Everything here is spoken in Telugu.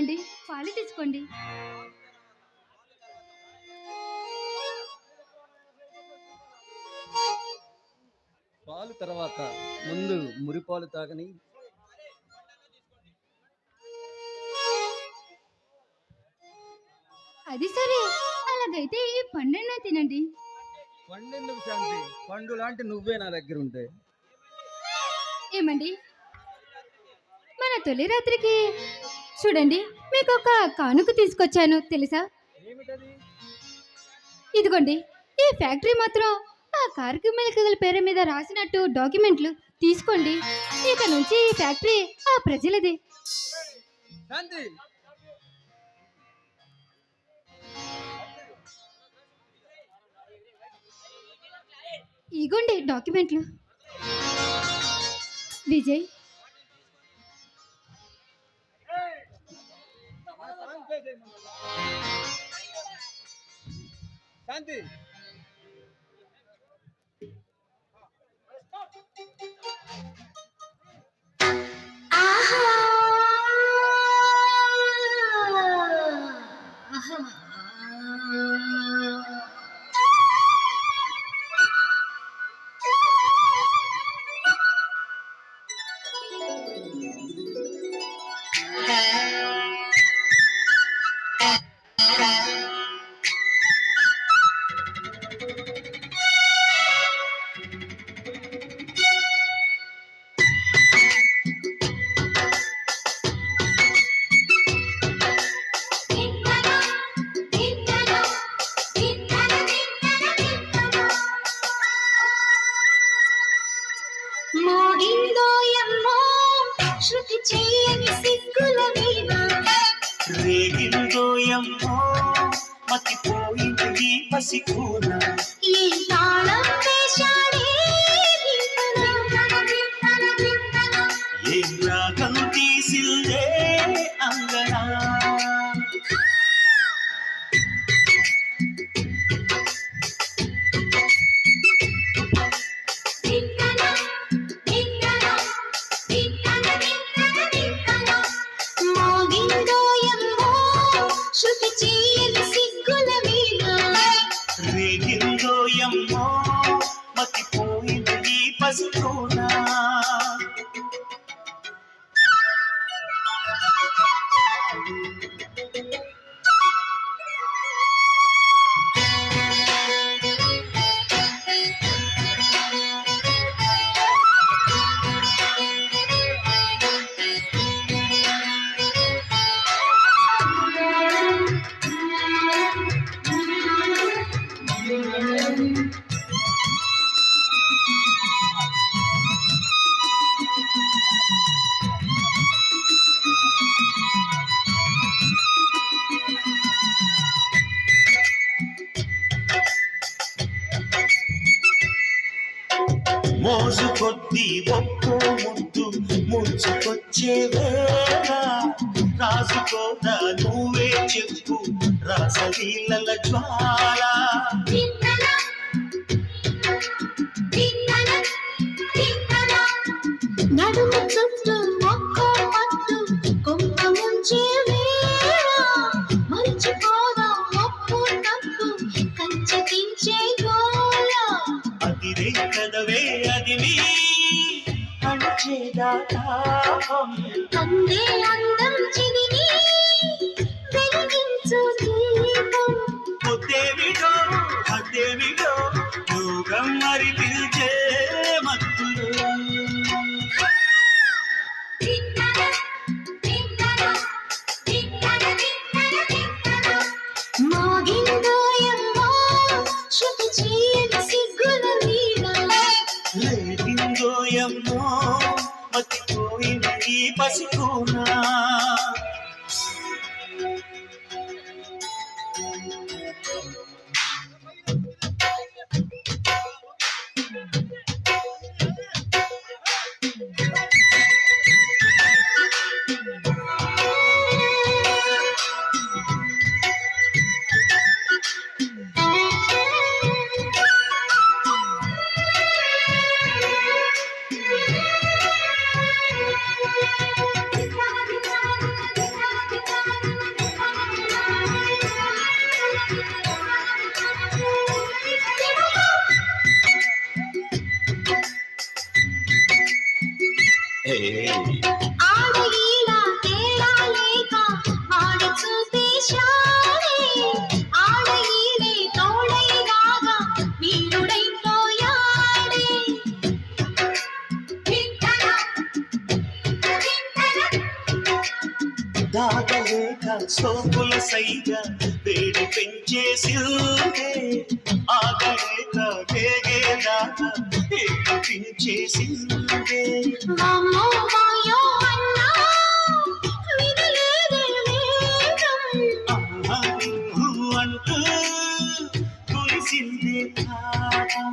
ఏమండి, పాలు తీసుకోండి. పాలు తర్వాత ముందు మురిపాలు తాగని. అది సరే, అలాగైతే ఈ పండున్న తినండి. పండెందుకు శాంతి? పండు లాంటి నువ్వే నా దగ్గర ఉంటే. ఏమండి, మన తొలి రాత్రికి చూడండి, మీకు ఒక కానుక తీసుకొచ్చాను తెలుసా? ఏమిటది? ఇదిగోండి, ఈ ఫ్యాక్టరీ మాత్రం ఆ కార్మికుల పేరు మీద రాసినట్టు డాక్యుమెంట్లు తీసుకోండి. ఇక నుంచి ఈ ఫ్యాక్టరీ ఆ ప్రజలదే. శాంతి, ఇగోండి డాక్యుమెంట్లు. విజయ్, శాంతి, శృతి చేయని సిగ్గుల మీద రేగిందోయమ్మో మతిపోయింది ఈ పసికూన ఈ తాళం వేశాడే ఏం రాగం తీసిందే అంగనా రేగిందోయమ్మో మతిపోయింది ఈ పసికూన మోసు కొద్ది ఒక్కో ముద్దు ముంచుకొచ్చే వేళ రాసుకోదా నువ్వే చెప్పు రాసలీలల జ్వాల నడుము చుట్టూ ఒక్కో పట్టు కొంత ముంచే వేళ మరిచిపోదా ఒప్పు తప్పు కంచెకించే గోల అదిరే కదవే అది నీ అణచేదాతాపం అందే అందం చిదిని వెలిగించు దీపం పొద్దేవిడో అదేవిడో యోగం మరి పిలిచే మత్తులు మోగిందోయమ్మో శృతి చేయని సిగ్గుల మీద లేగిందోయమ్మో మతిపోయింది ఈ పసికూన సోకుల సైగ వేడి పెంచేసిందే ఆగలేక వేగేదాకా ఎక్కించేసిందే వామ్మో వాయో అన్నా వినలేదే వేగం అంటూ కులిసిందే పాపం